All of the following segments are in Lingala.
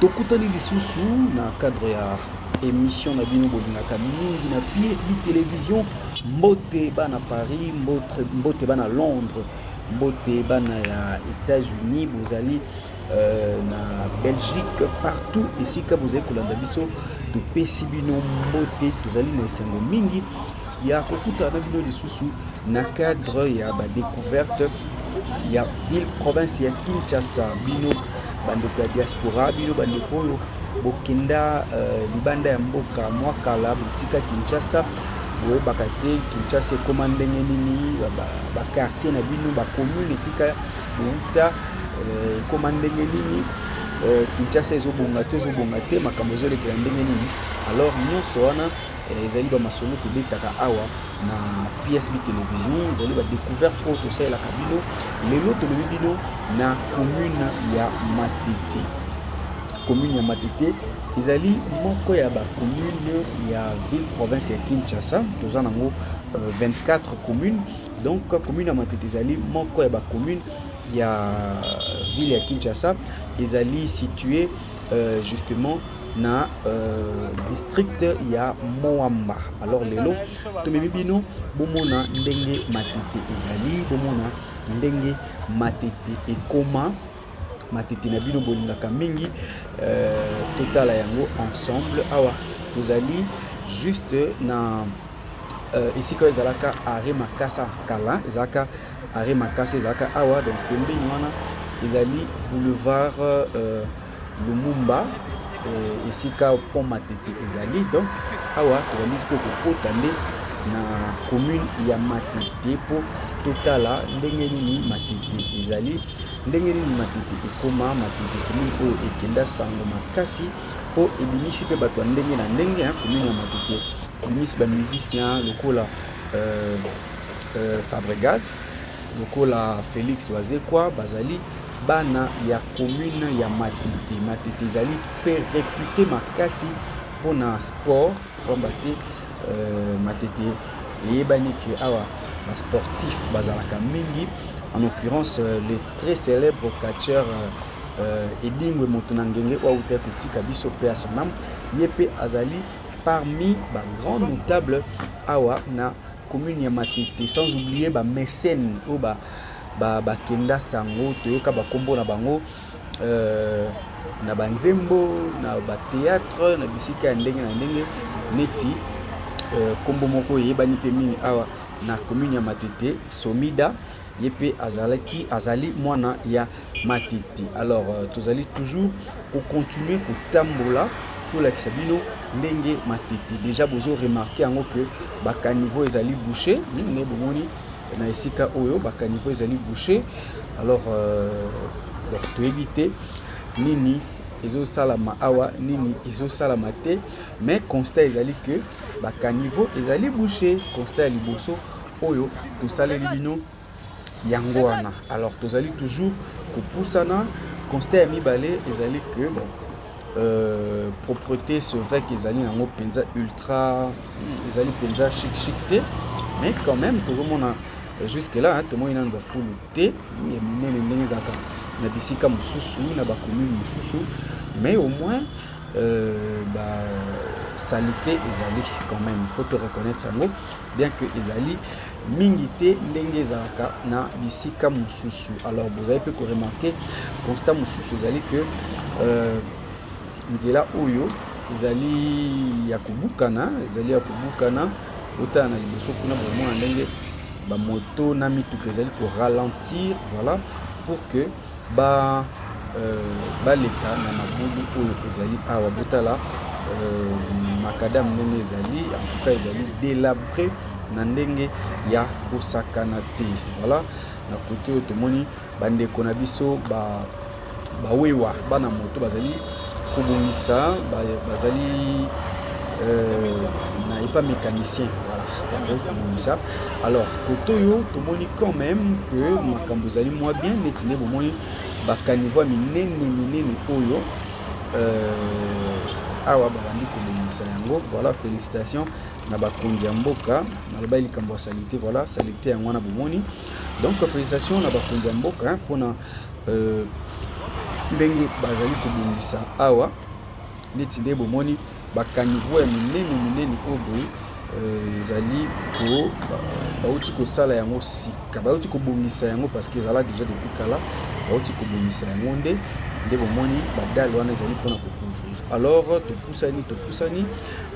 tokutani lisusu na cadre ya émission na bino bolingaka mingi na PSB télévision mbote bana Paris mbote bana Londres mbote bana ya États-Unis bozali na Belgique partout ici ka bozali kolanda biso topesi bino mbote tozali na esengo mingi ya kokuta na bino lisusu na cadre ya ba découverte ya ville province ya Kinshasa bino bandeko ya diaspora bino bandeko oyo bokenda libanda ya mboka mwakala botika Kinshasa boyebaka te Kinshasa ekoma ndenge nini bakartier na bino bacommune etika bouta ekoma ndenge nini Kinshasa ezobonga te makambo ezolekela ndenge nini alors nyonso wana ezali bamasolo tobetaka awa na PSB télévision ezali badécouverte oyo tosalelaka bino lelo tolobi bino na commune ya Matete. Commune ya Matete ezali moko ya bacommune ya ville province ya Kinshasa toza nango 24 communes donc commune ya Matete ezali moko ya bacommune ya ville ya Kinshasa ezali situé justement na district ya Moamba. Alors lelo tomemi bino bomona ndenge Matete ezali bomona ndenge Matete ekoma Matete na bino bolingaka mingi totala yango ensemble awa tozali juste na esika ezalaka arrêt Makasa kala ezalaka arrêt Makasa ezalaka awa donc pembeni wana ezali boulevard Lumumba esika pont Matete ezali donc awa tozali siko kokota nde na commune ya Matete po totala ndenge nini Matete ezali ndenge nini Matete ekoma Matete commune oyo ekenda sango makasi po ebimisi mpe bato ya ndenge na ndenge commune ya Matete ebimisi bamusicien lokola Fabregas lokola Félix Wazekwa bazali bana ya commune ya Matete. Matete ezali pe réputé makasi mpona sport pamba te Matete eyebani ke awa basportif bazalaka mingi en l'occurrence le très célèbre catcheur Edingwe moto na ngenge oyo auta kotika biso pe à son âme ye pe azali parmi ba grands notables awa na commune ya Matete sans oublier ba mécène oyo bakenda sango toyoka bakombo na bango na banzembo na batéâtre na bisika ya ndenge na ndenge neti kombo moko eyebani mpe mingi awa na commune ya Matete Somida ye pe azali mwana ya Matete. Alors tozali toujours kocontinue kotambola tolakisa bino ndenge Matete déjà bozo remarqué yango ke bakaniveau ezali bouché nde bomoni na esika oyo bakaniveau ezali bouché alors donc toyebi te nini ezosalama awa nini ezosalama te mais constat ezali ke bakaniveau ezali bouché constat ya liboso oyo tosaleli bino yango wana. Alors tozali toujours kopusana constat ya mibale ezali ke bon propreté c'est vrai qu'ezali nango penza ultra ezali penza chic te mais quand même tozomona jusque là tomoni nanu bafulu te minene ndenge ezalaka na bisika mosusu na bacommune mosusu mais au moins salité ezali quand même il faut te reconnaître yango bien que ezali mingi te ndenge ezalaka na bisika mosusu. Alors vous avez pu remarquer constat mosusu ezali que nzela oyo ezali ya kobukana otala na liboso kuna bomona ndenge bamoto na mituka ezali ralentir voilà pour que baleka na mabulu oyo ezali awa botala makadam ndenge ezali en tout cas ezali délabré na ndenge ya kosakana te voilà na kote oyo tomoni bandeko na biso bawewa bana moto bazali kobongisa bazali na epa mécanicien voilà bazali kobongisa. Alors kote oyo tomoni quand même que makambo ezali mwa bien neti nde bomoni bakaniveau minene oyo awa babandi kobongisa yango voilà félicitations na bakonzi ya mboka naloba likambo ya salite voilà salite yango wana bomoni donc félicitations na bakonzi ya mboka mpona ndenge bazali kobongisa awa neti nde bomoni bakaniveau ya minene oyo ezali ko bauti kosala yango sika bauti kobongisa yango parce que ezala déjà depuis kala bauti kobongisa yango nde bomoni badale wana ezali mpona kocouvrir. Alors topusani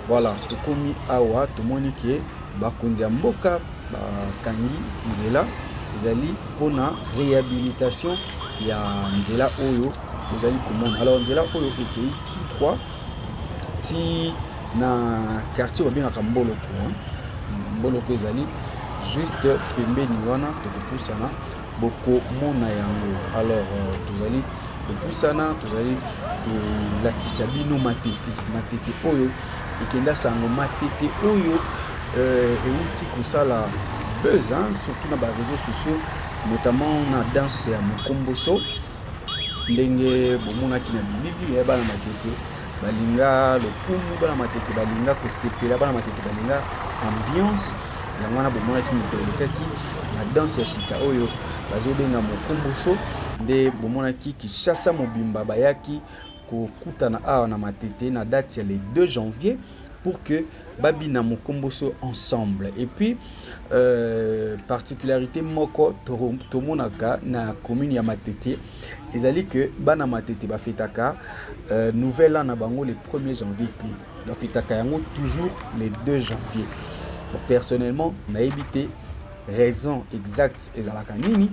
voilà tokomi awa tomoni ke bakonzi ya mboka bakangi nzela ezali mpona réhabilitation ya nzela oyo ezali komona. Alors nzela oyo ekei tout droit ti na quartier babengaka mboloko ezali juste pembeni wana tokopusana bokomona yango. Alors tozali kopusana tozali kolakisa bino matete oyo ekenda sango matete oyo euti kosala buzz surtout na baréseaux sociaux notamment na danse ya mokomboso ndenge bomonaki na bilili ya bana matete balinga lokumu bana matete balinga kosepela bana matete balinga ambiance yango wana bomonaki mitolekaki na danse ya sika oyo bazobenga mokomboso nde bomonaki Kinshasa mobimba bayaki kokutana awa na matete na date ya le 2 janvier pour que babina mokomboso ensemble. Et puis particularité moko tomonaka na commune ya matete ezali que bana matete bafetaka nouvel an na bango le 1er janvier bafetaka yango toujours le 2 janvier. Bon, personnellement nayebi te raison exacte ezalaka nini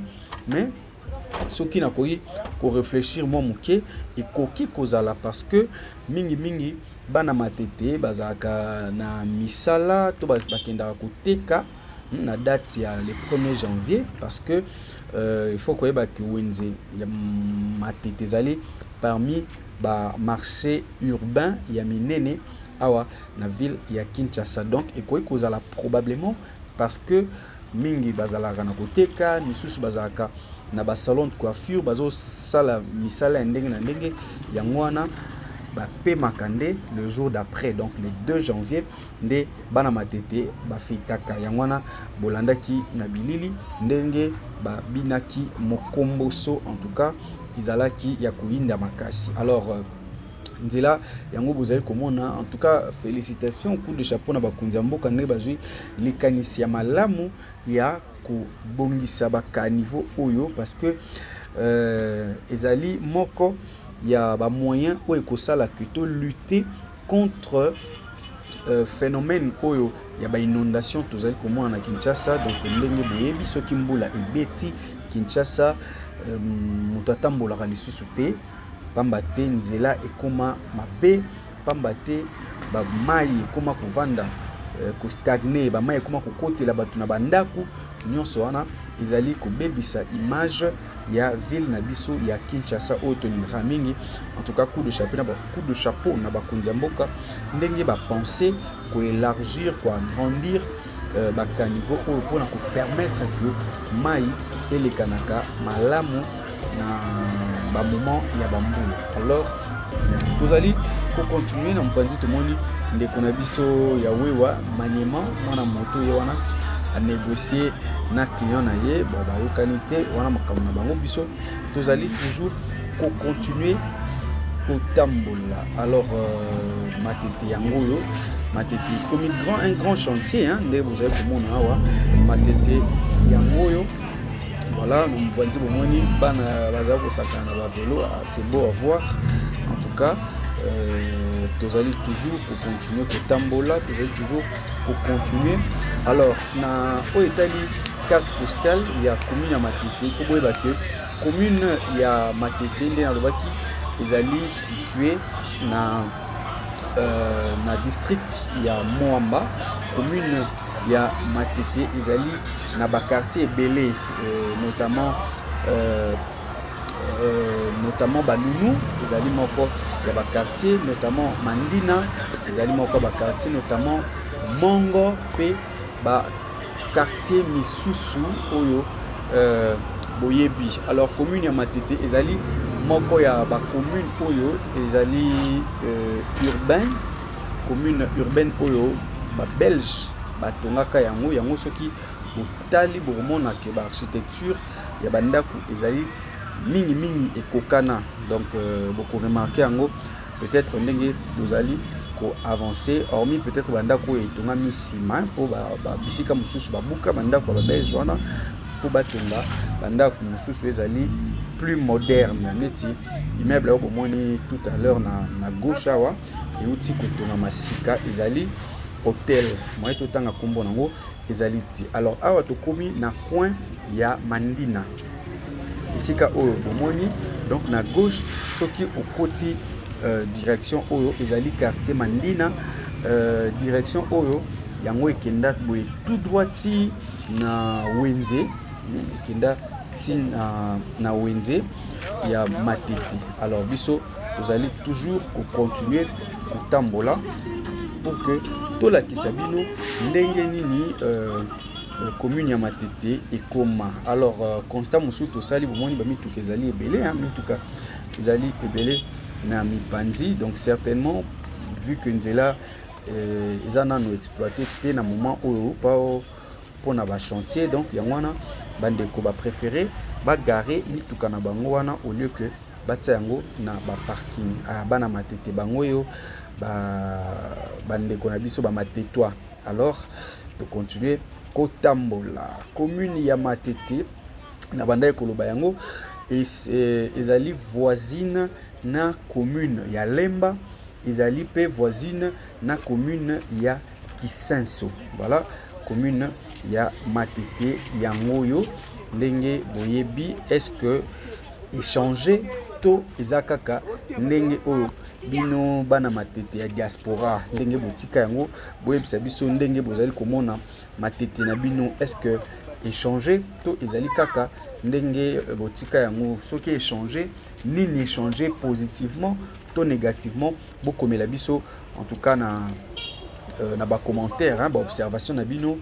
mais soki nakoki ko réfléchir moi moke ekoki kozala parce que mingi bana matete bazalaka na misala to bakendaka koteka na date ya le 1er janvier parce que il faut koyeba ke wenze ya matete ezali parmi ba marché urbain ya minene awa na ville ya Kinshasa. Donc ekoki kozala probablement parce que mingi bazalaka na koteka misusu bazalaka na ba salon de coiffure bazo sala misala ndenge na ndenge yango wana pe makande le jour d'après donc le 2 janvier nde bana matete bafitaka yango wana bolandaki na bilili ndenge babinaki mokomboso en tout cas izalaki ya kuinda makasi. Alors nzela yango bozali komona en tout cas félicitations coup de chapeau na bakonzi mboka ndenge bazwi likanisi ya malamu ya kobongisa bakaniveau oyo parce que ezali moko ya ba moyen oyo ekosala que lutter contre phénomène oyo ya ba inondation tozali komona na Kinshasa. Donc ndenge boyebi soki mbula ebeti Kinshasa moto atambolaka lisusu te pamba te nzela ekoma mabe pamba te ba mai ekoma kovanda kostagner ba mai ekoma kokotela bato na bandako nyonso wana ezali kobebisa image ya ville na biso ya Kinshasa oyo tolingaka mingi. En tout cas coup de chapeau na bakonzi mboka ndenge ba penser ko élargir ko agrandir bakaniveau oyo mpona ko permettre que mai elekanaka malamu na ba moment ya bambula. Alors tozali ko continuer na mpanzi tomoni ndeko na biso ya wewa Maniema mwana moto ye wana a négocier na client na ye bon bayokani te wana makambo na bango biso tozali toujours ko continuer kotambola. Alors matete yango yo matete comme un grand chantier nde vous avez komona awa matete yango yo voilà mpanzi bomoni bana bazali kosakana na ba vélo c'est beau à voir en tout cas. Tozali toujours pour continuer kotambola tozali toujours pour continuer. Alors na oetali carte postale ya commune ya matete ko boyeba ke commune ya matete nde na lobaki ezali situé na district ya Moamba. Commune ya matete ezali na ba quartier ebele notamment Balunu ezali moko ya ba quartier, notamment Mandina ezali moko ba quartier, notamment Mongo pe ba quartier misusu oyo boyebi. Alors commune ya matete ezali moko ya ba commune oyo ezali commune urbaine oyo ba belge batongaka yango soki botali bomona ke ba architecture ya bandako ezali mingi mingi ekokana. Donc beaucoup remarquer yango peut-être ndenge bozali ko avancer, hormis peut-être bandako etongami sima po ba bisika mususu babuka bandako ba belge wana po batonga bandako mususu ezali plus moderne neti immeuble au bomoni tout à l'heure na gauche awa euti kotonga masika ezali hôtel moi totanga kombo nango ezali ti. Alors awa tokomi na coin ya Mandina esika oyo bomoni, donc na gauche soki okoti direction oyo ezali quartier Mandina, direction oyo yango ekenda boye tout droit na Wenze, ekenda ti na Wenze ya Matete. Alors biso vous allez toujours continuer kotambola pour que tolakisa bino ndenge nini commune ya Matete ekoma. Alors constat musu tosali bomoni ba mituka ezali ebele, mituka ezali ebele na mipandi, donc certainement vu que nzela ezana no exploiter te na moment oyo pour na ba chantier, donc yango wana bandeko ba préférer ba garer mituka na bango wana au lieu que batia yango na ba parking bana Matete bango yo bandeko na biso ba Matetwa. Alors de continuer kotambola commune ya Matete na banda ekoloba yango ezali voisine na commune ya Lemba, ezali pe voisine na commune ya Kisenso. Voilà commune ya Matete yango yo ndenge boyebi. Est-ce que échanger to ezakaka ndenge oyo bino bana Matete ya diaspora ndenge botika yango boyebisa biso ndenge bozali komona Matete na bino? Est-ce que échanger to ezali kaka ndenge botika yango? Soki échanger nini, échanger positivement to négativement, bokomela biso en tout cas na ba commentaire, ba observation na bino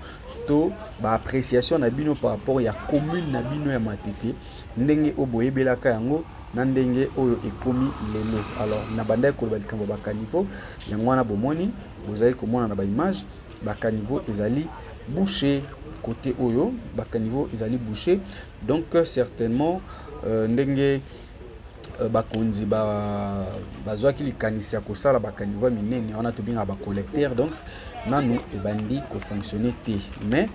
to ba appréciation na bino par rapport ya commune na bino ya Matete ndenge oboyebelaka yango na ndenge oyo ekomi lelo. Alors na banda ekoloba likambo ba caniveau yango wana bomoni bozali komona na ba image ba caniveau ezali bouché côté oyo, ba caniveau ezali bouché, donc certainement ndenge bakonzi bazwaki likanisi ya kosala ba caniveau minene wana tobinga ba collecteur, donc nanu ebandi ko fonctionner te. Mais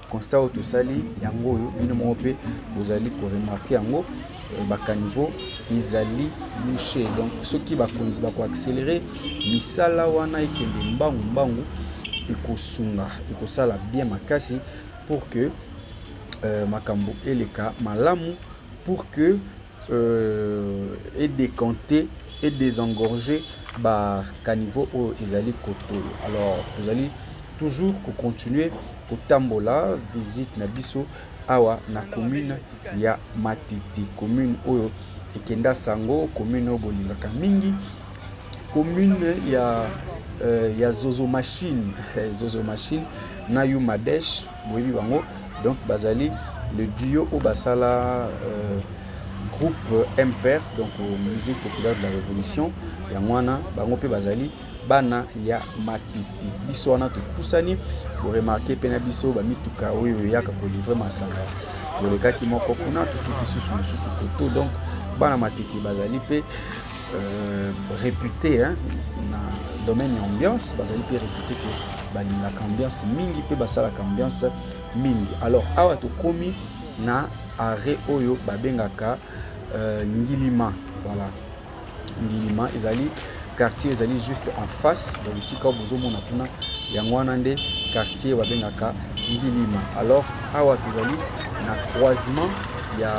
constat au tosali yango oyo bino mo pe bozali ko remarquer yango ba caniveau ezali bouché, donc soki bakonzi bako accélérer misala wana ekende mbangu ekosunga ekosala bien makasi pour que makambo eleka malamu, pour que et décanter et désengorger ba caniveau au ezali koto. Alors vous allez toujours continuer au tambola visite na biso awa na commune ya Matete, commune oyo ekenda sango, commune oyo bolingaka mingi, commune ya Zozo Machine Zozo Machine na Yumadesh boyebi bango, donc bazali le duo au basala groupe Imper, donc musique populaire de la révolution ya mwana bango pe bazali bana ya Matete. Biso wana topusani vous remarquez pena biso ba mituka oyo yaka ko livrer masanga bolekaki moko kuna tututi susu koto, donc bana Matete bazali pe réputé na domaine ambiance, bazali pe réputé que balingaka ambiance mingi pe basalaka ambiance mingi. Alors awa tokomi na arrêt oyo babengaka Ngilima. Voilà, Ngilima ezali quartier ezali juste en face, donc ici quand vous omona kuna yango wana nde quartier babengaka Ngilima. Alors awa tozali na croisement ya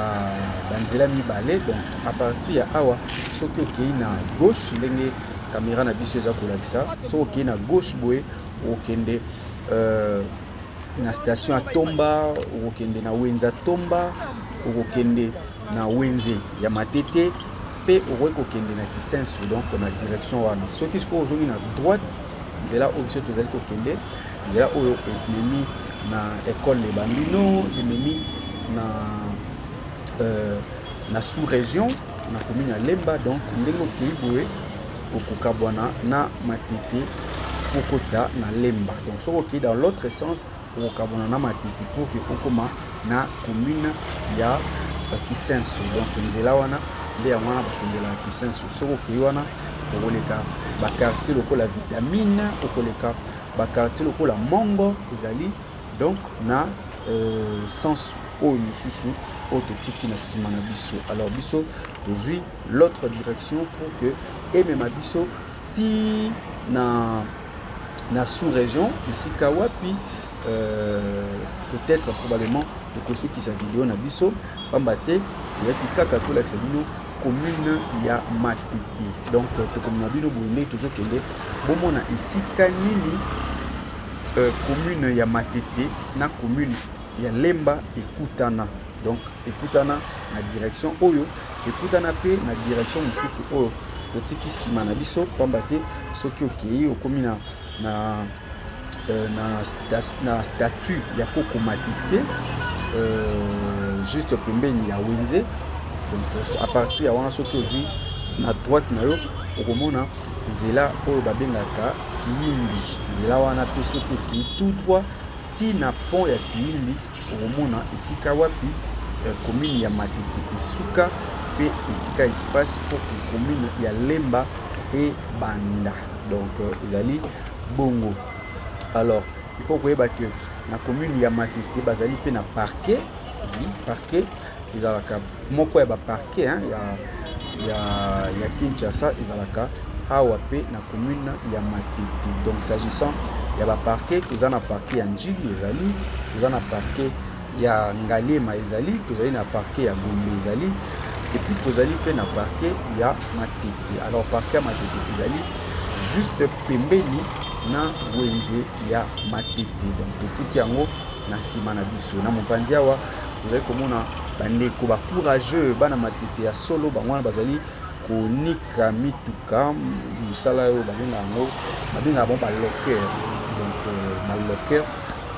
banzela mibale, donc à partir ya awa soki okei na gauche ndenge caméra na biso eza kolakisa, soki okei na gauche boye okende na station ya Tomba, okende na Wenza Tomba, okende na Wenze ya Matete pe okende na Kisenso, donc na direction wana. Soki siko ozongi na droite nzela oyo biso tozali kokende nzela oyo ememi na école de Bambino, ememi na sous-région na commune ya Lemba, donc ndenge okei boye okokabwana na Matete okota na Lemba. Donc soki okei dans l'autre sens okokabwana na Matete pour que okoma na commune ya Kisenso. Donc nzela wana nde ya wana bakendela Kisenso. Soko okei wana okoleka bakartier lokola Vitamine, okoleka bakartier lokola Mongo ezali donc na sens oyo mosusu oyo totiki na nsima na biso. Alors biso tozwi l'autre direction pour que emema biso ti na sous-région esika wapi peut-être probablement tokosukisa video na biso pamba te eyaki kaka tolakisa bino commune ya Matete. Donc tokomona bino boye nde tozokende bomona esika nini commune ya Matete na commune ya Lemba ekutana. Donc ekutana na direction oyo, ekutana pe na direction mosusu oyo totiki nsima na biso pamba te soki okei okomi na statut ya Koko Matete juste pembeni ya Wenze. Donc à partir ya wana soki ozwi na droite na yo okomona nzela oyo babengaka Kiyimbi. Nzela wana pe soki okei tout droit ti na pont ya Kiyimbi okomona esika wapi commune ya Matete esuka pe etika espace pour commune ya Lemba et Banda. Donc ezali bongo. Alors il faut koyeba que na commune ya Matete bazali pe na parquet. Oui, parquet ezalaka moko ya ba parquet ya Kinshasa ezalaka awa pe na commune ya Matete. Donc s'agissant ya ba parquet, toza na parquet ya Njili ezali, toza na parquet ya Ngalema ezali, tozali na parquet ya Gombe ezali, et puis tozali pe na parquet ya Matete. Alors parquet ya Matete ezali juste pembeni na Wenze ya Matete. Donc totiki yango na nsima na biso na mopanzi awa tozali komona bandeko ba courageux bana Matete ya solo bango wana bazali konika mituka mosala oyo babengaka bon baloker. Donc baloker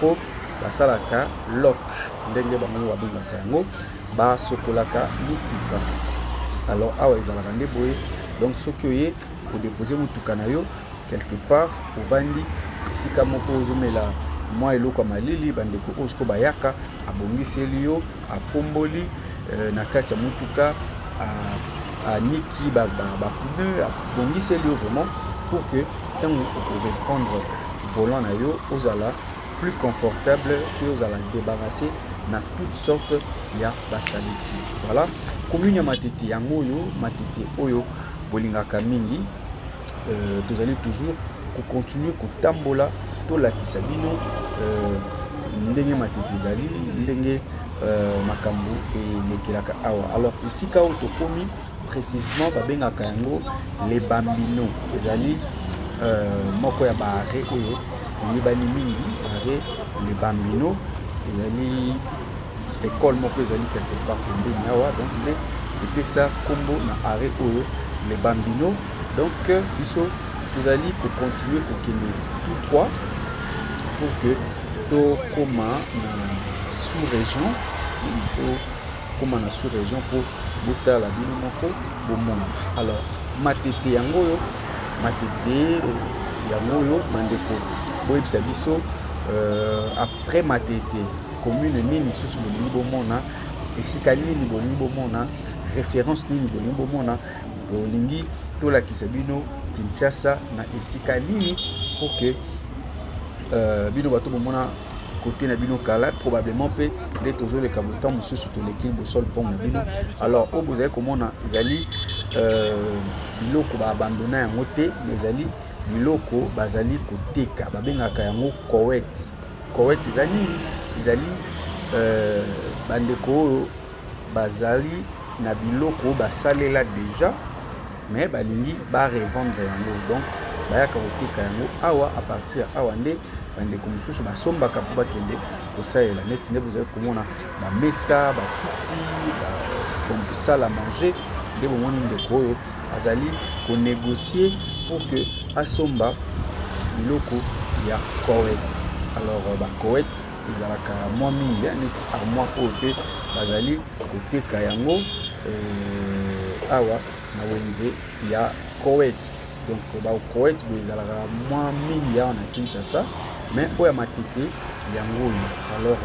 po basalaka lock ndenge bango babengaka yango basokolaka mituka. Alors awa ezalaka nde boye. Donc soki oye kodepose motuka na yo quelque part ovandi esika moko ozomela mwa eloko ya malili bandeko oyo siko bayaka abongiseli yo apomboli na kati ya motuka aniki bapneu abongiseli yo vraiment pour que ntango okoreprendre volant na yo ozala plus confortable et ozala débarrassé na toutes sortes ya basalite. Voilà commune ya Matete yango oyo Matete oyo bolingaka mingi. Tozali toujours continuer kotambola tolakisa bino ndenge Matete ezali ndenge makambo elekelaka awa. Alors esika oyo tokomi précisément babengaka yango les Bambino ezali moko ya baare oyo eyebani mingi. Are les Bambino ezali école moko ezali quelque part pembeni awa. Donc nde epesa kombo na are oyo les Bambino. Donc biso tozali continuer kokende tout droit pour que tokoma na sous-région, tokoma na sous-région pour botala bino moko bomona. Alors Matete yango oyo Matete yango oyo bandeko boyebisa biso après Matete commune nini susu bolingi bomona, esika nini bolingi bomona, référence nini bolingi bomona, bolingi tolakisa bino Kinshasa na esika nini pour que bino bato bomona côté na bino kala probablement pe les toujours les kabotan mosusu to l'équipe au sol pont na bino. Alors au vous avez komona ezali biloko ba abandonner yango te, mais ezali biloko bazali koteka babengaka yango Koweït. Koweït ezali bandeko oyo bazali na biloko basalela déjà mais balingi ba revendre yango. Donc bayaka koteka yango awa à partir awa nde bandeko mosusu basombaka po bakende kosalela neti nde bozali komona bamesa bakiti basala manger nde bomoni ndeko oyo azali konégocier pour que asomba biloko ya Koweït. Alors bakoweït ezalaka mwa mingi neti armoire oyo mpe bazali koteka yango awa na wenze ya Koweït. Donc bakoweït ezalaka mwa mingi awa na Kinshasa, mais oyo ya Matete yango oyo. Alors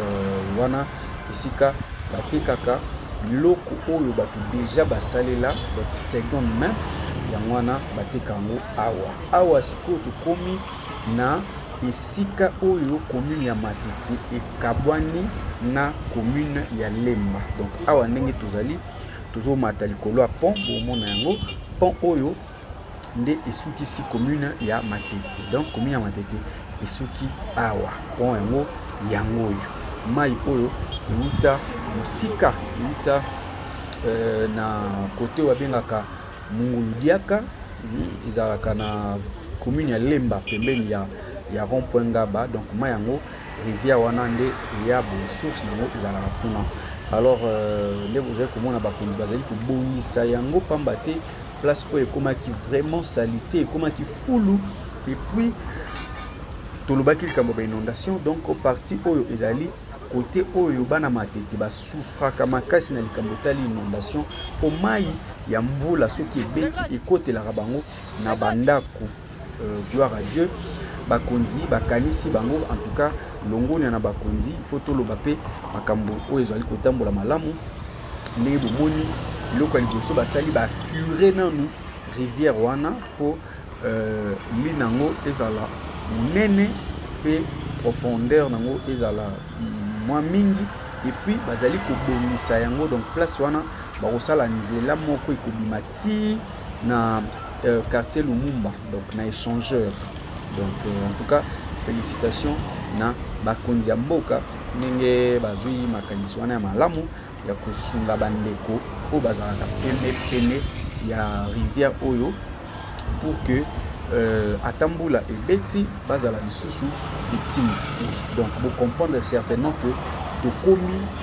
wana esika batekaka biloko oyo bato déjà basalela donc seconde main yango wana bateka yango awa. Awa sikoyo tokomi na esika oyo commune ya Matete ekabwani na commune ya Lemba. Donc awa ndenge tozali tozomata likolo ya pont bomona yango pont oyo nde esukisi commune ya Matete. Donc commune ya Matete esuki awa pont yango oyo mai oyo euta mosika euta na kote oyo babengaka Munguludiaka ezalaka na commune ya Lemba pembeni ya rond-point Ngaba. Donc mai yango rivière wana nde ya bo source nango ezalaka kuna. Alors nde bozali komona bakonzi bazali kobongisa yango pamba te place oyo ekomaki vraiment salité ekomaki fulu et puis tolobaki likambo ba inondation. Donc au parti oyo ezali côté oyo bana Matete basufraka makasi na likambo tali inondation o mai ya mbula soki ebeti ekotelaka bango na bandako. Gloire à Dieu bakonzi bakanisi bango en tout cas longoni na bakonzi il faut toloba pe makambo oyo ezali kotambola malamu ndenge bomoni biloko ya liboso basali bacure nanu rivière wana mpo linango ezala monene mpe profondeur nango ezala mwa mingi et puis bazali kobongisa yango. Donc place wana bakosala nzela moko ekobima ti na quartier Lumumba donc na échangeur. Donc en tout cas félicitations na bakonzi ya mboka ndenge bazwi makanisi wana ya malamu ya kosunga bandeko oyo bazalaka pene ya rivière oyo pour que atambula ebeti bazala lisusu victime. Donc vous comprendre certainement que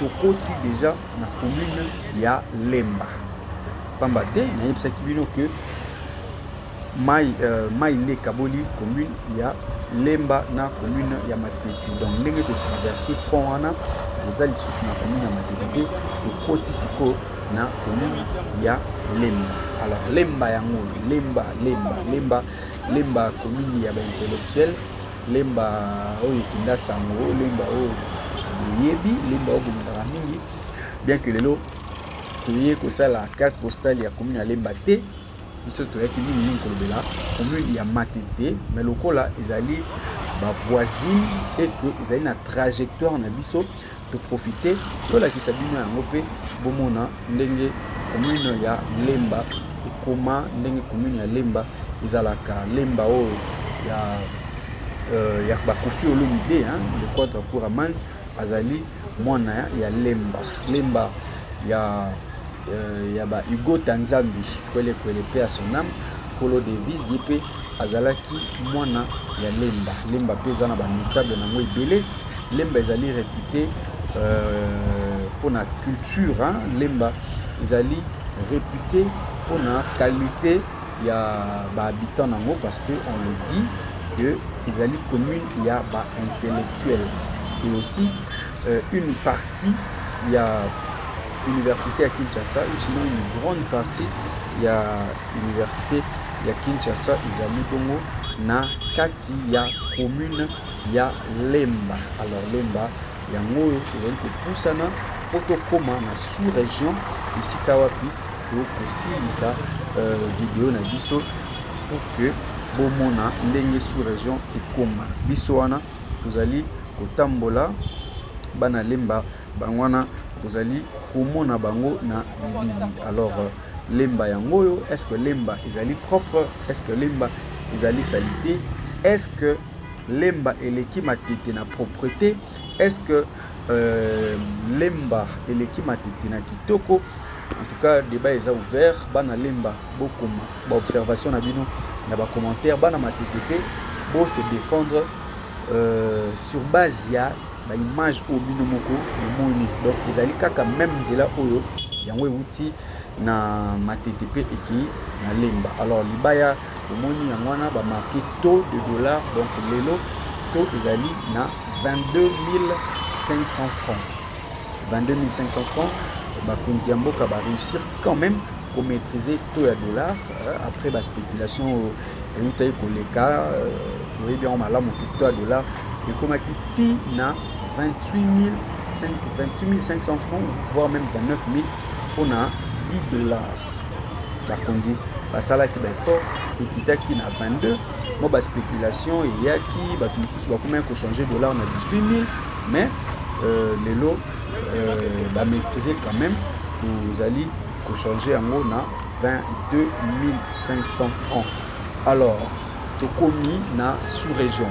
tokoti déjà na commune ya Lemba pamba te nayebisaki bino que mai nde kaboli commune ya Lemba na commune ya Matete. Donc ndenge totraverse pont wana oza lisusu na commune ya Matete te tokoti siko na commune ya Lemba. Alors Lemba yango Lemba commune ya baintellectuel Lemba oyo ekinda sango Lemba oyo yebi Lemba oyo bomutaka mingi bien que lelo toye kosala carte postale ya commune ya Lemba te biso toyaki mingi kolobela commune ya Matete mais lokola ezali ba voisine et que ezali na trajectoire na biso de profiter tolakisa bino yango pe bomona ndenge commune ya Lemba ekoma ndenge commune ya Lemba ezalaka Lemba oyo ya bakofi olomide le quadre pour aman azali mwana ya Lemba ya ba Hugo Tanzambi kwele pe à son âme Kolo Devise yepe azalaki mwana ya Lemba pe zana ba notable nango ebele. Lemba ezali réputé pour la culture Lemba ezali réputé pour la qualité ya ba habitants nango parce que on le dit que ezali commune ya ba intellectuel et aussi une partie ya université à Kinshasa ou sinon une grande partie ya université ya Kinshasa ezali bongo na kati ya commune ya Lemba. Alors Lemba yango ezali kopusana poto koma na sous-région isika wapi kosilisa vidéo na biso pour que bomona ndenge sous-région ekoma biso wana tozali kotambola bana Lemba bangwana tozali komona bango na bilili. Alors Lemba yango est-ce que Lemba ezali propre, est-ce que Lemba ezali salité, est-ce que Lemba eleki Matete na propreté, est-ce que Lemba eleki Matete na kitoko. En tout cas débat est ouvert bana Lemba bokoma ba observation na bino na ba commentaire bana Matete pe bo se défendre sur base ya ba image au bino moko moni. Donc ezali kaka même nzela oyo yango euti na Matete pe eki na Lemba. Alors libaya omoni yango wana ba marqué taux de dollar. Donc lelo taux ezali na 22 500 francs. 22 500 francs. Bakonzi mboka ba réussir quand même pour maîtriser taux à dollar après la spéculation et nous taille koleka oui bien on a là mon taux à dollar et comme qui na 28 500 francs voire même 29 000 on a $10 bakondi basalaki effort ekitaki na 22 mo ba spéculation eyaki bato mosusu bakomaki kochanger dollar na 18 000 mais lelo maîtriser quand même tozali kochanger yango na 22 500 francs. Alors tokomi na sous-région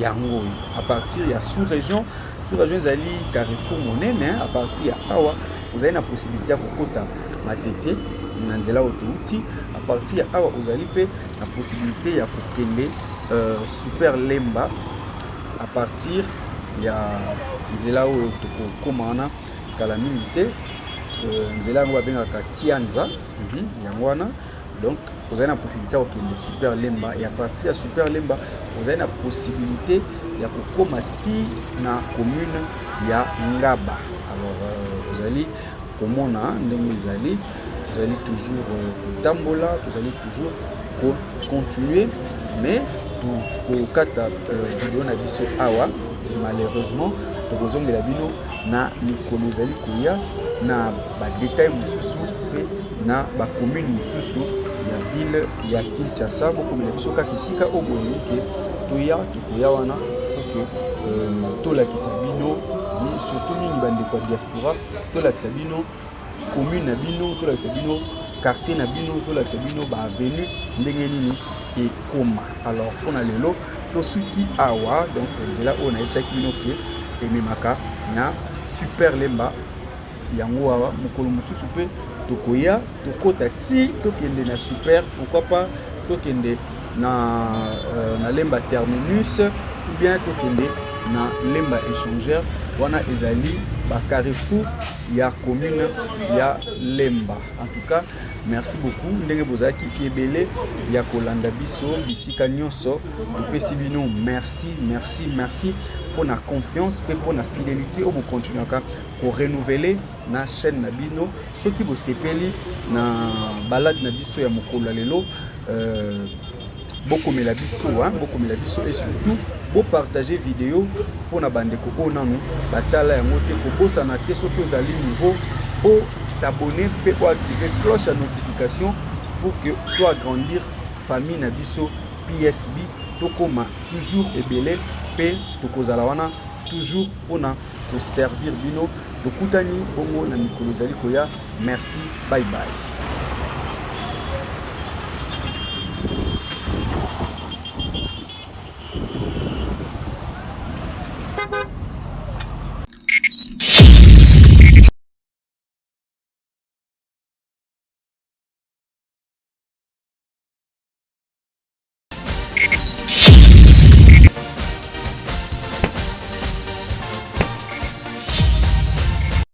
yango à partir ya sous-région ezali Carrefour monene à partir ya awa vous avez la possibilité ya kokota matete na nzela autouti à partir ya awa ozali pe la possibilité ya kokende Super Lemba à partir ya nzela oyo tokokoma wana kala mingi te nzela yango babengaka Kianza yango wana. Donc vous avez la possibilité de Super Lemba et à partir de Super Lemba vous avez la possibilité de komati na commune ya Ngaba. Alors vous allez comme on a vous allez toujours tambola, vous allez toujours continuer mais pour kata vidéo na biso awa malheureusement tokozongela bino na mikolo ezali koya na ba détail mosusu pe na ba commune mosusu ya ville ya Kinshasa bokomela biso kaka esika oboye ke tokoya wana oke tolakisa bino surtout mingi bandeko ya diaspora tolakisa bino commune na bino tolakisa bino quartier na bino tolakisa bino ba avenue ndenge nini ekoma. Alors mpona lelo tosuki awa donc nzela oyo nayebisaki bino ke ememaka na Super Lemba yango awa mokolo mosusu pe tokoya tokota ti tokende na super pourquoi pas tokende na Lemba terminus ou bien tokende na Lemba échangeur wana ezali ba Carrefour ya commune ya Lemba. En tout cas merci beaucoup ndenge bozaki ebele ya kolanda biso bisika nyonso topesi bino merci pour la confiance et pour la fidélité au continuer pour renouveler na chaîne na bino soki bo sepeli na balade na biso ya mokolo lelo beaucoup la biso et surtout beau partager vidéo pour na bandeko ko nanu batala yango te ko bosana te soki ozali nouveau pour s'abonner et pour activer cloche à notification pour que tu agrandir famille na biso PSB tokoma toujours ebele pe tokozala wana toujours pona ko servir bino tokutani bongo na mikolo zali koya. Merci, bye bye.